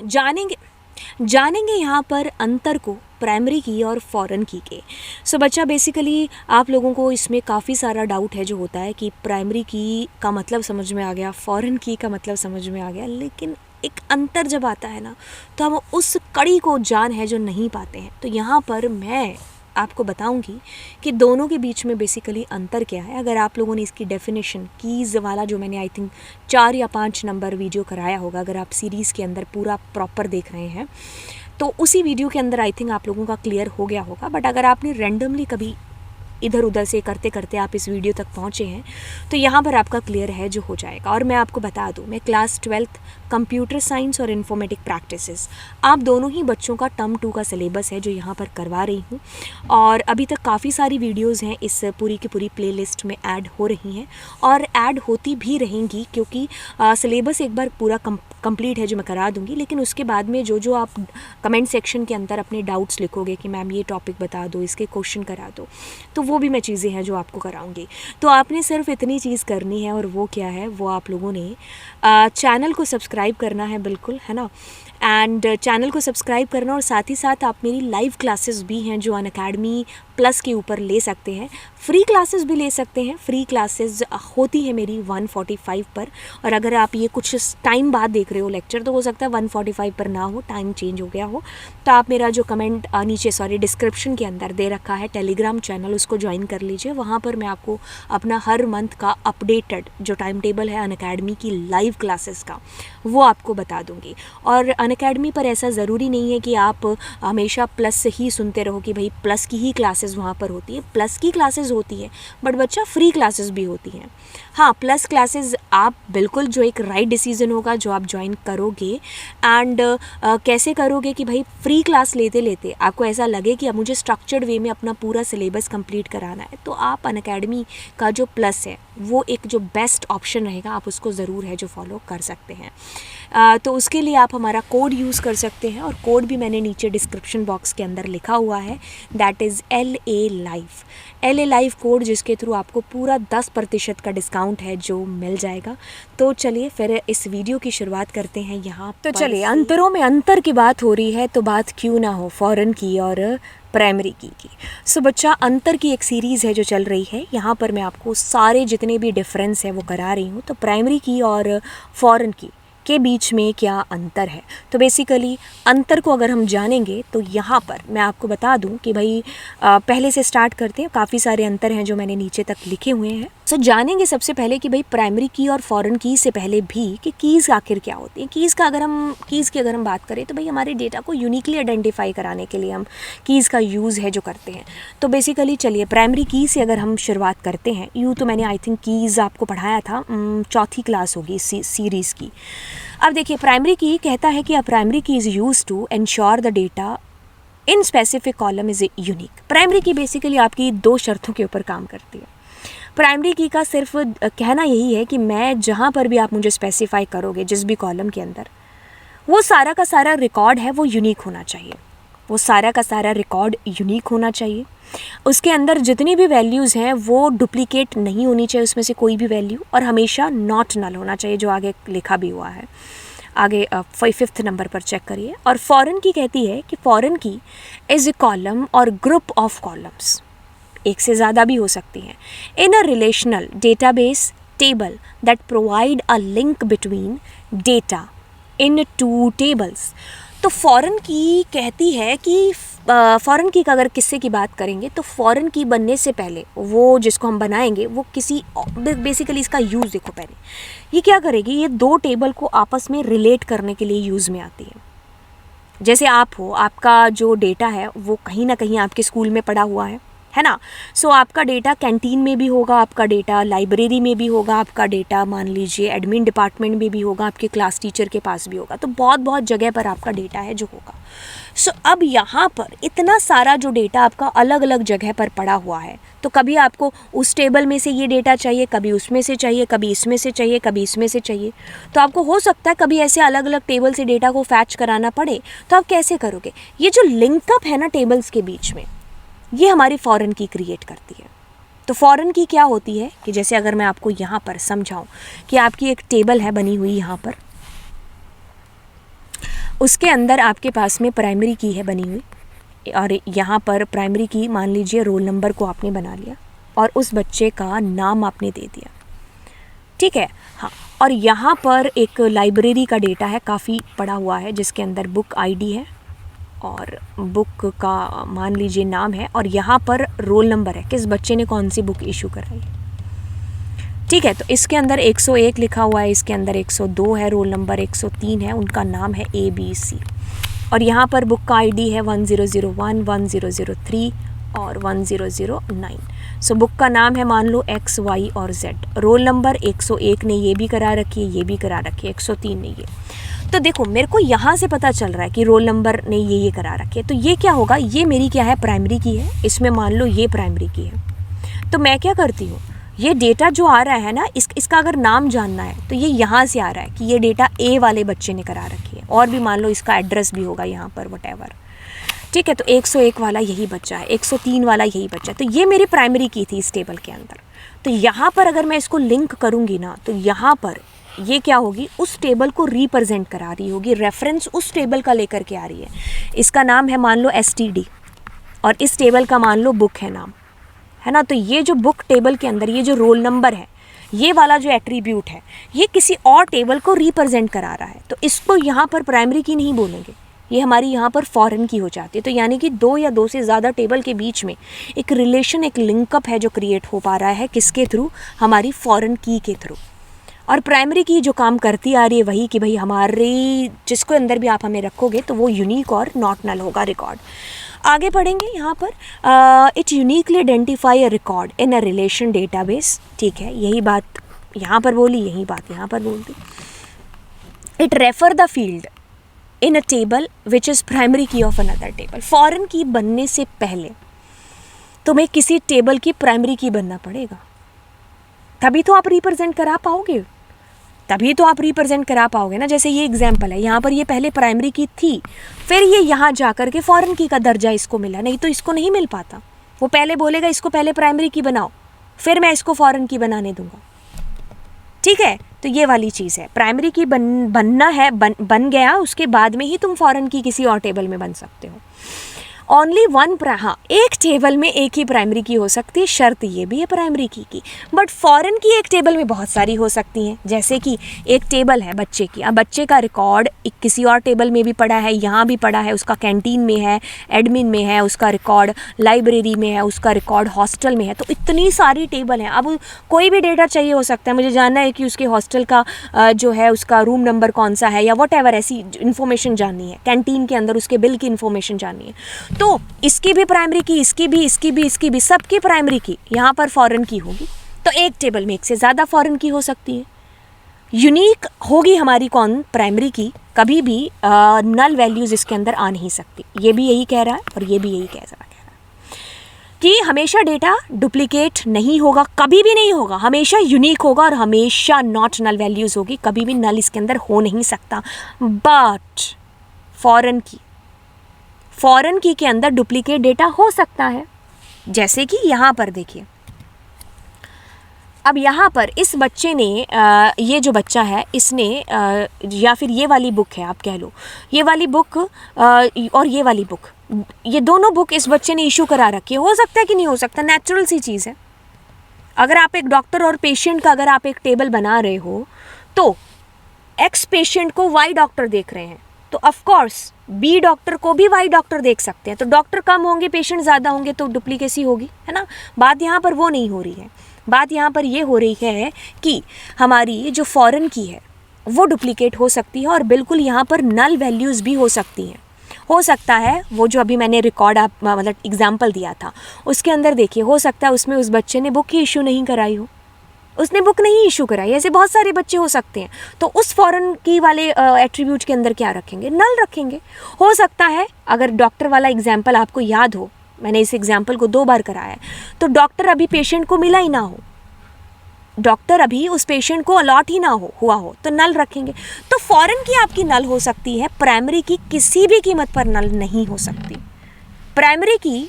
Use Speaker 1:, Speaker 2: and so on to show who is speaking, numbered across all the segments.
Speaker 1: जानेंगे जानेंगे यहाँ पर अंतर को प्राइमरी की और फॉरेन की के। सो बच्चा बेसिकली आप लोगों को इसमें काफ़ी सारा डाउट है जो होता है कि प्राइमरी की का मतलब समझ में आ गया, फॉरेन की का मतलब समझ में आ गया, लेकिन एक अंतर जब आता है ना तो हम उस कड़ी को जान है जो नहीं पाते हैं। तो यहाँ पर मैं आपको बताऊंगी कि दोनों के बीच में बेसिकली अंतर क्या है। अगर आप लोगों ने इसकी डेफिनेशन कीज़ वाला जो मैंने आई थिंक 4 या 5 नंबर वीडियो कराया होगा, अगर आप सीरीज़ के अंदर पूरा प्रॉपर देख रहे हैं तो उसी वीडियो के अंदर आई थिंक आप लोगों का क्लियर हो गया होगा। बट अगर आपने रैंडमली कभी इधर उधर से करते करते आप इस वीडियो तक पहुँचे हैं तो यहाँ पर आपका क्लियर है जो हो जाएगा। और मैं आपको बता दूँ, मैं क्लास 12th कंप्यूटर साइंस और इन्फॉर्मेटिक प्रैक्टिसेस आप दोनों ही बच्चों का टर्म 2 का सिलेबस है जो यहाँ पर करवा रही हूँ। और अभी तक काफ़ी सारी वीडियोज़ हैं इस पूरी की पूरी प्लेलिस्ट में ऐड हो रही हैं और ऐड होती भी रहेंगी, क्योंकि सिलेबस एक बार पूरा कंप्लीट है जो मैं करा दूँगी। लेकिन उसके बाद में जो आप कमेंट सेक्शन के अंदर अपने डाउट्स लिखोगे कि मैम ये टॉपिक बता दो, इसके क्वेश्चन करा दो, तो वो भी मैं चीज़ें हैं जो आपको कराऊंगी। तो आपने सिर्फ इतनी चीज़ करनी है, और वो क्या है, वो आप लोगों ने चैनल को सब्सक्राइब करना है, बिल्कुल, है ना। एंड चैनल को सब्सक्राइब करना, और साथ ही साथ आप मेरी लाइव क्लासेस भी हैं जो अनअकैडमी प्लस के ऊपर ले सकते हैं, फ्री क्लासेस भी ले सकते हैं। फ्री क्लासेस होती है मेरी 145 पर, और अगर आप ये कुछ टाइम बाद देख रहे हो लेक्चर तो हो सकता है 145 पर ना हो, टाइम चेंज हो गया हो। तो आप मेरा जो कमेंट नीचे डिस्क्रिप्शन के अंदर दे रखा है टेलीग्राम चैनल, उसको ज्वाइन कर लीजिए। वहाँ पर मैं आपको अपना हर मंथ का अपडेटेड जो टाइम टेबल है अनअकैडमी की लाइव क्लासेस का, वो आपको बता दूँगी। और अनअकैडमी पर ऐसा ज़रूरी नहीं है कि आप हमेशा प्लस ही सुनते रहो कि भाई प्लस की ही क्लासेस वहाँ पर होती है। प्लस की क्लासेस होती है बट बच्चा फ्री क्लासेस भी होती हैं। हाँ, प्लस क्लासेस आप बिल्कुल जो एक राइट डिसीजन होगा जो आप ज्वाइन करोगे, एंड कैसे करोगे कि भाई फ्री क्लास लेते लेते आपको ऐसा लगे कि अब मुझे स्ट्रक्चर्ड वे में अपना पूरा सिलेबस कंप्लीट कराना है, तो आप अनअकैडमी का जो प्लस है वो एक जो बेस्ट ऑप्शन रहेगा, आप उसको ज़रूर है जो फॉलो कर सकते हैं। तो उसके लिए आप हमारा कोड यूज़ कर सकते हैं, और कोड भी मैंने नीचे डिस्क्रिप्शन बॉक्स के अंदर लिखा हुआ है, that is LA live code, जिसके थ्रू आपको पूरा 10% का डिस्काउंट है जो मिल जाएगा। तो चलिए फिर इस वीडियो की शुरुआत करते हैं यहाँ। तो चलिए, अंतरों में अंतर की बात हो रही है तो बात क्यों ना हो फॉरेन की और प्राइमरी की। सो बच्चा, अंतर की एक सीरीज़ है जो चल रही है, यहाँ पर मैं आपको सारे जितने भी डिफरेंस है वो करा रही हूँ। तो प्राइमरी की और फॉरेन की के बीच में क्या अंतर है, तो बेसिकली अंतर को अगर हम जानेंगे तो यहाँ पर मैं आपको बता दूं कि भाई पहले से स्टार्ट करते हैं। काफ़ी सारे अंतर हैं जो मैंने नीचे तक लिखे हुए हैं। सो जानेंगे सबसे पहले कि भाई प्राइमरी की और फॉरेन की से पहले भी कि कीज़ आखिर क्या होती हैं। कीज़ की अगर हम बात करें तो भाई हमारे डेटा को यूनिकली आइडेंटिफाई कराने के लिए हम कीज़ का यूज़ है जो करते हैं। तो बेसिकली चलिए प्राइमरी की से अगर हम शुरुआत करते हैं, यूँ तो मैंने आई थिंक कीज़ आपको पढ़ाया था, चौथी क्लास होगी इस सीरीज़ की। अब देखिए, प्राइमरी की कहता है कि a primary key is use to ensure the data in specific column is unique. Primary key basically आपकी 2 शर्तों के ऊपर काम करती है। प्राइमरी की का सिर्फ कहना यही है कि मैं जहाँ पर भी आप मुझे स्पेसिफाई करोगे जिस भी कॉलम के अंदर, वो सारा का सारा रिकॉर्ड है वो यूनिक होना चाहिए। वो सारा का सारा रिकॉर्ड यूनिक होना चाहिए। उसके अंदर जितनी भी वैल्यूज़ हैं वो डुप्लीकेट नहीं होनी चाहिए, उसमें से कोई भी वैल्यू, और हमेशा नॉट नल होना चाहिए, जो आगे लिखा भी हुआ है। आगे 5th नंबर पर चेक करिए। और फॉरेन की कहती है कि foreign key is a column और ग्रुप ऑफ कॉलम्स, एक से ज़्यादा भी हो सकती हैं, in a relational database table that provide a link between data in 2 tables. तो फॉरेन की कहती है कि फॉरेन की का अगर किस्से की बात करेंगे तो फॉरेन की बनने से पहले वो जिसको हम बनाएंगे वो किसी बेसिकली इसका यूज़ देखो पहले ये क्या करेगी, ये 2 टेबल को आपस में रिलेट करने के लिए यूज़ में आती है। जैसे आप हो, आपका जो डेटा है वो कहीं ना कहीं आपके स्कूल में पड़ा हुआ है ना। सो आपका डेटा कैंटीन में भी होगा, आपका डेटा लाइब्रेरी में भी होगा, आपका डेटा मान लीजिए एडमिन डिपार्टमेंट में भी होगा, आपके क्लास टीचर के पास भी होगा। तो बहुत बहुत जगह पर आपका डेटा है जो होगा। सो अब यहाँ पर इतना सारा जो डेटा आपका अलग अलग जगह पर पड़ा हुआ है, तो कभी आपको उस टेबल में से ये डेटा चाहिए, कभी उसमें से चाहिए, कभी इसमें से चाहिए, कभी इसमें से चाहिए। तो आपको हो सकता है कभी ऐसे अलग अलग टेबल से डेटा को फैच कराना पड़े। तो आप कैसे करोगे? ये जो लिंकअप है ना टेबल्स के बीच में, ये हमारी फॉरेन की क्रिएट करती है। तो फॉरेन की क्या होती है कि जैसे अगर मैं आपको यहाँ पर समझाऊँ कि आपकी एक टेबल है बनी हुई यहाँ पर, उसके अंदर आपके पास में प्राइमरी की है बनी हुई, और यहाँ पर प्राइमरी की मान लीजिए रोल नंबर को आपने बना लिया और उस बच्चे का नाम आपने दे दिया, ठीक है। हाँ, और यहाँ पर एक लाइब्रेरी का डेटा है, काफ़ी पड़ा हुआ है, जिसके अंदर बुक आईडी है और बुक का मान लीजिए नाम है, और यहाँ पर रोल नंबर है, किस बच्चे ने कौन सी बुक इशू कराई, ठीक है। तो इसके अंदर 101 लिखा हुआ है, इसके अंदर 102 है, रोल नंबर 103 है, उनका नाम है ABC, और यहाँ पर बुक का आईडी है 1001, 1003 और 1009। सो बुक का नाम है मान लो X, Y और Z। रोल नंबर 101 ने ये भी करा रखी है, ये भी करा रखी है, 103 ने ये। तो देखो मेरे को यहाँ से पता चल रहा है कि रोल नंबर ने ये करा रखी है, तो ये क्या होगा, ये मेरी क्या है, प्राइमरी की है, इसमें मान लो ये प्राइमरी की है। तो मैं क्या करती हूँ, ये डेटा जो आ रहा है ना, इसका अगर नाम जानना है तो ये यहाँ से आ रहा है कि ये डेटा A वाले बच्चे ने करा रखी है, और भी मान लो इसका एड्रेस भी होगा यहाँ पर, वटेवर, ठीक है। तो 101 वाला यही बच्चा है, 103 वाला यही बच्चा है, तो ये मेरी प्राइमरी की थी इस टेबल के अंदर। तो यहाँ पर अगर मैं इसको लिंक करूँगी ना, तो यहाँ पर ये क्या होगी, उस टेबल को रिप्रेजेंट करा रही होगी, रेफरेंस उस टेबल का लेकर के आ रही है। इसका नाम है मान लो STD, और इस टेबल का मान लो बुक है नाम, है ना। तो ये जो बुक टेबल के अंदर ये जो रोल नंबर है, ये वाला जो एट्रीब्यूट है, ये किसी और टेबल को रिप्रेजेंट करा रहा है, तो इसको यहाँ पर प्राइमरी की नहीं बोलेंगे, ये हमारी यहाँ पर फॉरेन की हो जाती है। तो यानी कि दो या दो से ज़्यादा टेबल के बीच में एक रिलेशन, एक लिंकअप है जो क्रिएट हो पा रहा है, किसके थ्रू, हमारी फॉरेन की के थ्रू। और प्राइमरी की जो काम करती आ रही है वही कि भाई हमारे जिसको अंदर भी आप हमें रखोगे तो वो यूनिक और नॉट नल होगा रिकॉर्ड। आगे पढ़ेंगे यहाँ पर, it uniquely identify a record in a relation database, ठीक है। यही बात यहाँ पर बोली, यही बात यहाँ पर बोल दी। It refer the field in a table which is primary key of another table. Foreign key बनने से पहले तुम्हें किसी टेबल की प्राइमरी की बनना पड़ेगा, तभी तो आप रिप्रेजेंट करा पाओगे, तभी तो आप रिप्रेजेंट करा पाओगे ना। जैसे ये एग्जाम्पल है, यहाँ पर ये पहले प्राइमरी की थी, फिर ये यहाँ जाकर के फॉरेन की का दर्जा इसको मिला, नहीं तो इसको नहीं मिल पाता। वो पहले बोलेगा इसको पहले प्राइमरी की बनाओ, फिर मैं इसको फॉरेन की बनाने दूंगा, ठीक है। तो ये वाली चीज़ है, प्राइमरी की बनना है, बन गया, उसके बाद में ही तुम फॉरेन की किसी और टेबल में बन सकते हो। ओनली वन, हाँ, एक टेबल में एक ही प्राइमरी की हो सकती है, शर्त ये भी है प्राइमरी की। बट फॉरेन की एक टेबल में बहुत सारी हो सकती हैं। जैसे कि एक टेबल है बच्चे की, अब बच्चे का रिकॉर्ड किसी और टेबल में भी पड़ा है, यहाँ भी पड़ा है, उसका कैंटीन में है, एडमिन में है, उसका रिकॉर्ड लाइब्रेरी में है, उसका रिकॉर्ड हॉस्टल में है। तो इतनी सारी टेबल हैं। अब कोई भी डेटा चाहिए हो सकता है, मुझे जानना है कि उसके हॉस्टल का जो है उसका रूम नंबर कौन सा है, या वट एवर, ऐसी इन्फॉर्मेशन जाननी है। कैंटीन के अंदर उसके बिल की इन्फॉर्मेशन जाननी है, तो इसकी भी प्राइमरी की, इसकी भी, इसकी भी, इसकी भी, सबकी प्राइमरी की यहाँ पर फॉरेन की होगी। तो एक टेबल में एक से ज़्यादा फॉरेन की हो सकती है। यूनिक होगी हमारी कौन, प्राइमरी की, कभी भी नल वैल्यूज़ इसके अंदर आ नहीं सकती। ये भी यही कह रहा है और ये भी यही कह रहा है कि हमेशा डेटा डुप्लीकेट नहीं होगा, कभी भी नहीं होगा, हमेशा यूनिक होगा और हमेशा नॉट नल वैल्यूज़ होगी, कभी भी नल इसके अंदर हो नहीं सकता। बट फॉरेन की के अंदर डुप्लीकेट डेटा हो सकता है। जैसे कि यहाँ पर देखिए, अब यहाँ पर इस बच्चे ने ये जो बच्चा है इसने या फिर ये वाली बुक है, आप कह लो ये वाली बुक और ये वाली बुक, ये दोनों बुक इस बच्चे ने इशू करा रखी है। हो सकता है कि नहीं हो सकता, नेचुरल सी चीज़ है। अगर आप एक डॉक्टर और पेशेंट का अगर आप एक टेबल बना रहे हो तो एक्स पेशेंट को वाई डॉक्टर देख रहे हैं, तो ऑफ कोर्स बी डॉक्टर को भी वाई डॉक्टर देख सकते हैं। तो डॉक्टर कम होंगे, पेशेंट ज़्यादा होंगे, तो डुप्लीकेसी होगी, है ना। बात यहाँ पर वो नहीं हो रही है, बात यहाँ पर ये हो रही है कि हमारी जो फॉरेन की है वो डुप्लीकेट हो सकती है, और बिल्कुल यहाँ पर नल वैल्यूज़ भी हो सकती हैं। हो सकता है वो जो अभी मैंने रिकॉर्ड मतलब एग्जाम्पल दिया था उसके अंदर देखिए, हो सकता है उसमें उस बच्चे ने बुक ही इशू नहीं कराई हो, उसने बुक नहीं इशू कराई, ऐसे बहुत सारे बच्चे हो सकते हैं। तो उस फॉरेन की वाले एट्रीब्यूट के अंदर क्या रखेंगे, नल रखेंगे। हो सकता है अगर डॉक्टर वाला एग्जाम्पल आपको याद हो, मैंने इस एग्जाम्पल को 2 बार कराया है, तो डॉक्टर अभी पेशेंट को मिला ही ना हो, डॉक्टर अभी उस पेशेंट को अलॉट ही ना हुआ हो, तो नल रखेंगे। तो फॉरेन की आपकी नल हो सकती है, प्राइमरी की किसी भी कीमत पर नल नहीं हो सकती। प्राइमरी की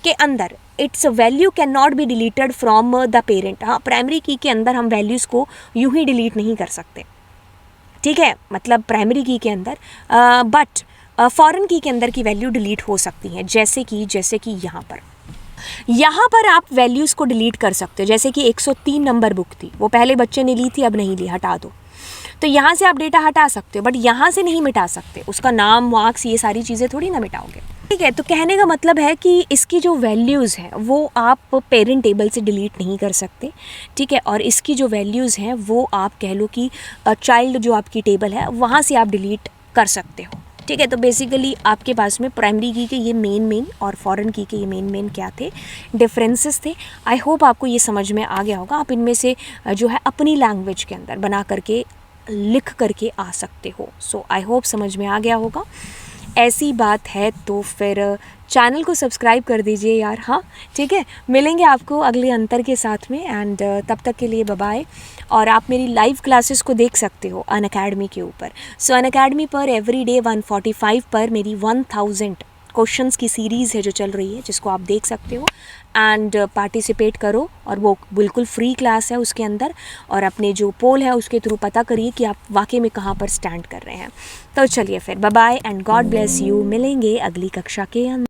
Speaker 1: के अंदर it's value can not be deleted from the parent. हाँ, प्राइमरी की के अंदर हम वैल्यूज़ को यूं ही डिलीट नहीं कर सकते, ठीक है, मतलब प्राइमरी की के अंदर, बट फॉरेन की के अंदर की वैल्यू डिलीट हो सकती हैं। जैसे कि यहाँ पर आप वैल्यूज़ को डिलीट कर सकते हो। जैसे कि 103 नंबर बुक थी, वो पहले बच्चे ने ली थी, अब नहीं ली, हटा दो। तो यहाँ से आप डेटा हटा सकते हो, बट यहाँ से नहीं मिटा सकते। उसका नाम, मार्क्स, ये सारी चीज़ें थोड़ी ना मिटाओगे। ठीक है, तो कहने का मतलब है कि इसकी जो वैल्यूज़ हैं वो आप पेरेंट टेबल से डिलीट नहीं कर सकते। ठीक है, और इसकी जो वैल्यूज़ हैं वो आप कह लो कि चाइल्ड जो आपकी टेबल है वहाँ से आप डिलीट कर सकते हो। ठीक है, तो बेसिकली आपके पास में प्राइमरी की के ये मेन और फॉरेन की के ये मेन क्या थे, डिफरेंसेस थे। आई होप आपको ये समझ में आ गया होगा। आप इनमें से जो है अपनी लैंग्वेज के अंदर बना करके लिख करके आ सकते हो। सो आई होप समझ में आ गया होगा। ऐसी बात है तो फिर चैनल को सब्सक्राइब कर दीजिए यार। हाँ ठीक है, मिलेंगे आपको अगले अंतर के साथ में, एंड तब तक के लिए बाय बाय। और आप मेरी लाइव क्लासेस को देख सकते हो अनअकैडमी के ऊपर। सो अनअकैडमी पर एवरीडे 1:45 पर मेरी 1000 क्वेश्चंस की सीरीज़ है जो चल रही है, जिसको आप देख सकते हो एंड पार्टिसिपेट करो। और वो बिल्कुल फ्री क्लास है उसके अंदर, और अपने जो पोल है उसके थ्रू पता करिए कि आप वाकई में कहाँ पर स्टैंड कर रहे हैं। तो चलिए फिर bye bye and god bless you. मिलेंगे अगली कक्षा के अंदर।